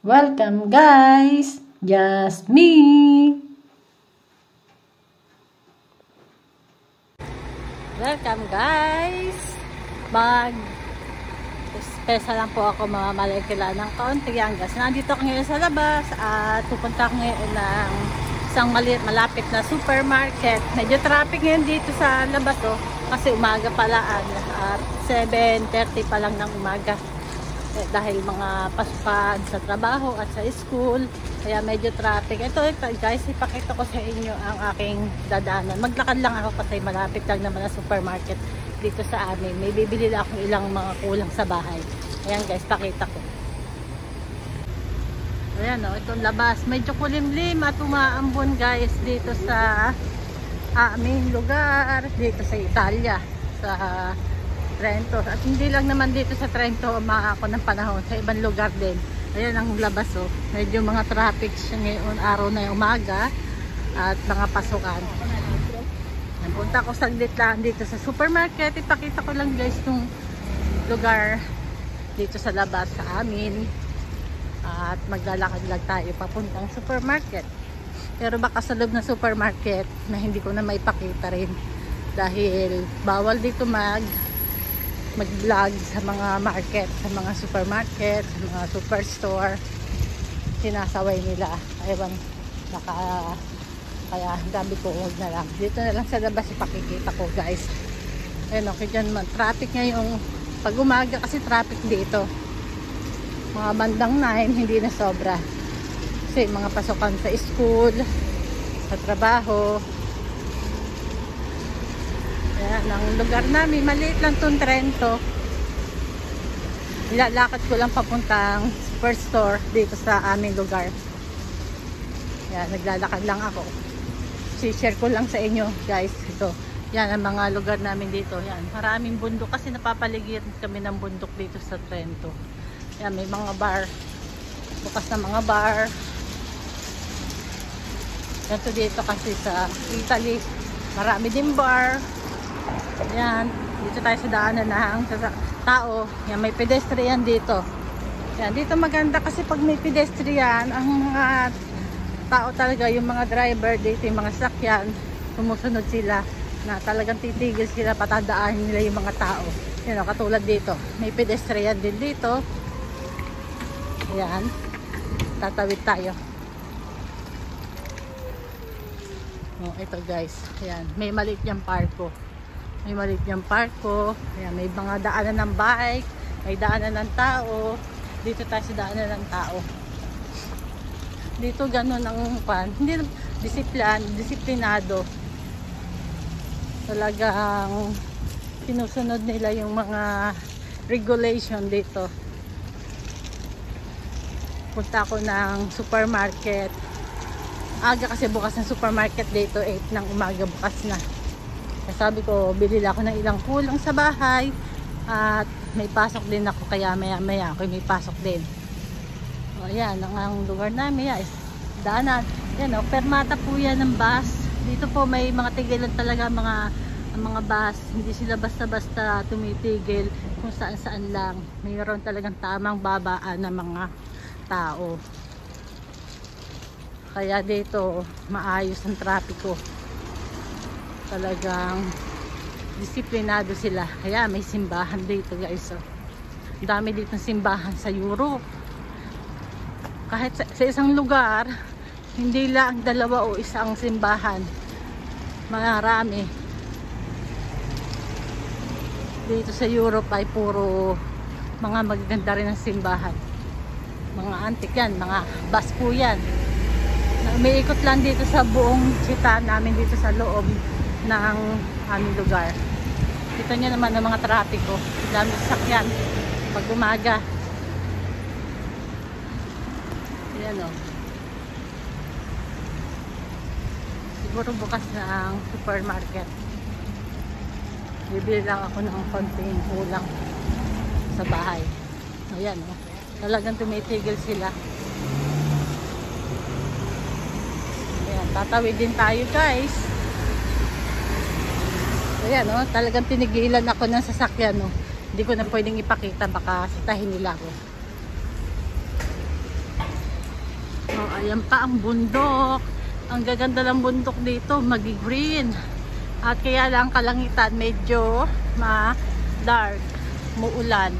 Welcome guys! Just me! Welcome guys! Special lang po ako mamamalagkila ng kaunti ang gas. Nandito ako ngayon sa labas at pupunta ako ngayon ng isang malapit na supermarket. Medyo traffic ngayon dito sa labas kasi umaga palaan at 7:30 pa lang ng umaga. Dahil mga pasukan sa trabaho at sa school, kaya medyo traffic. Ito guys, ipakita ko sa inyo ang aking dadaanan. Maglakad lang ako kasi malapit lang naman na supermarket dito sa amin. May bibili lang akong ilang mga kulang sa bahay. Ayan guys, pakita ko. Ayan itong labas. Medyo kulimlim at umaambon guys dito sa aming lugar, dito sa Italia, sa Trento. At hindi lang naman dito sa Trento umaako ng panahon, sa ibang lugar din. Ayan ang labas medyo mga traffic siya ngayon araw na umaga at mga pasukan. Punta ko saglit lang dito sa supermarket. Ipakita ko lang guys yung lugar dito sa labas sa amin at maglalakad lang tayo papuntang supermarket. Pero baka sa loob ng supermarket na hindi ko na maipakita rin dahil bawal dito mag-vlog sa mga market, sa mga supermarket, sa mga superstore. Sinasaway nila. Ewan, kaya dami ko huwag na lang. Dito na lang sa labas ipakikita ko guys. Ayun okay dyan man. Traffic ngayong pag umaga kasi traffic dito. Mga bandang 9, hindi na sobra. Kasi mga pasukan sa school, sa trabaho. Ayan, ang lugar namin, maliit lang itong Trento. Nilalakad ko lang papuntang superstore dito sa aming lugar. Ayan, naglalakad lang ako. Si-share ko lang sa inyo guys. Ito, yan ang mga lugar namin dito. Yan, maraming bundok kasi napapaligid kami ng bundok dito sa Trento. Yan, may mga bar. Bukas na mga bar. Ganito dito kasi sa Italy. Marami din bar. Yan, dito tayo sa daanan ng tao. Yan, may pedestrian dito. Yan, dito maganda kasi pag may pedestrian, ang mga tao talaga, yung mga driver dito, yung mga sakyan, sumusunod sila na talagang titigil sila, patadaan nila yung mga tao. Yan, katulad dito. May pedestrian din dito. Yan, tatawid tayo. Ito guys, yan, may maliit yung parko. May maliit yung parko. Ayan, may mga daanan ng bike, may daanan ng tao. Dito tayo sa daanan ng tao. Dito gano'n ang pan. Hindi disiplinado. Talagang sinusunod nila yung mga regulation dito. Punta ako ng supermarket. Aga kasi bukas ng supermarket dito, 8 ng umaga bukas na. Sabi ko, bili ako ng ilang kulang sa bahay at may pasok din ako, kaya maya ako may pasok din. Ayan, ang lugar namin is daanan. Yan fermata po yan ng bus. Dito po may mga tigilan talaga mga bus. Hindi sila basta-basta tumitigil kung saan-saan lang. Mayroon talagang tamang babaan ng mga tao. Kaya dito maayos ang trapiko. Talagang disiplinado sila. Kaya may simbahan dito guys. Ang dami dito ng simbahan sa Europe. Kahit sa isang lugar, hindi lang dalawa o isang simbahan. Marami. Dito sa Europe ay puro mga magaganda rin ng simbahan. Mga antik yan, mga bus po yan. Umiikot lang dito sa buong sita namin dito sa loob ng aming lugar. Kita nyo naman ang mga trapiko. Dami sakyan pag umaga. Ayan siguro bukas na ang supermarket. Bibili lang ako ng konting kulang sa bahay. Ayan talagang tumitigil sila. Ayan, tatawid din tayo guys. Ayan talagang tinigilan ako ng sasakyan Hindi ko na pwedeng ipakita, baka sitahin nila ako. Oh, ayan pa ang bundok. Ang gaganda ng bundok dito, magi-green. At kaya lang kalangitan medyo ma-dark, muulan.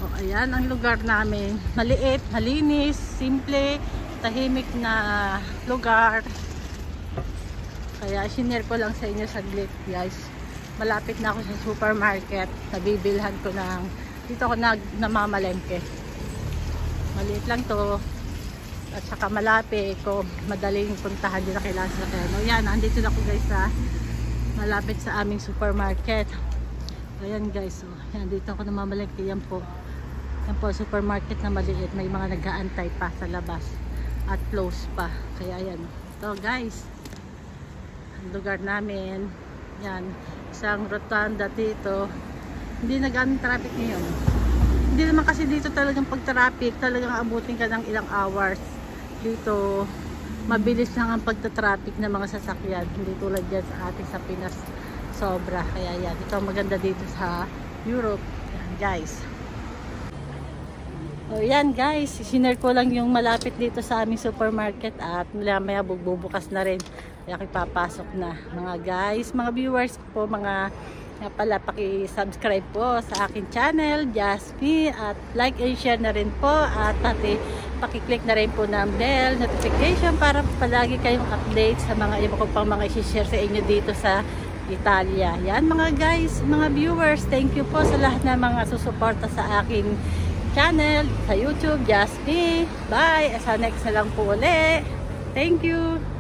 Oh, ayan ang lugar namin. Maliit, malinis, simple, tahimik na lugar. Kaya sinare ko lang sa inyo saglit, guys. Malapit na ako sa supermarket. Nabibilhan ko ng dito ako namamalengke. Maliit lang to. At saka malapit ko, madaling puntahan, din na kailangan sa kaya. O yan, andito na ako guys sa malapit sa aming supermarket. Ayan guys, oh, yan, dito ako namamalengke. Yan po supermarket na maliit. May mga nag-aantay pa sa labas at close pa. Kaya yan, ito guys ang lugar namin. Yan, isang rotunda dito. Hindi nag-ano traffic ngayon. Hindi naman kasi dito talagang pag-traffic, talagang abutin ka ng ilang hours. Dito, mabilis lang ang pagta-traffic ng mga sasakyan. Hindi tulad dyan sa ating sa Pinas. Sobra. Kaya yan, ito maganda dito sa Europe. Yan guys. O yan guys, sinare ko lang yung malapit dito sa aming supermarket at maya bubukas na rin. Kaya papasok na mga guys, mga viewers po, mga nga pala, paki-subscribe po sa akin channel, Jasmine, at like and share na rin po, at pati paki-click na rin po ng bell notification para palagi kayong update sa mga iba ko pang mga i-share sa inyo dito sa Italia. Yan mga guys, mga viewers, thank you po sa lahat ng mga susuporta sa aking channel, sa YouTube, Jasmine. Bye! Sa next na lang po ulit. Thank you!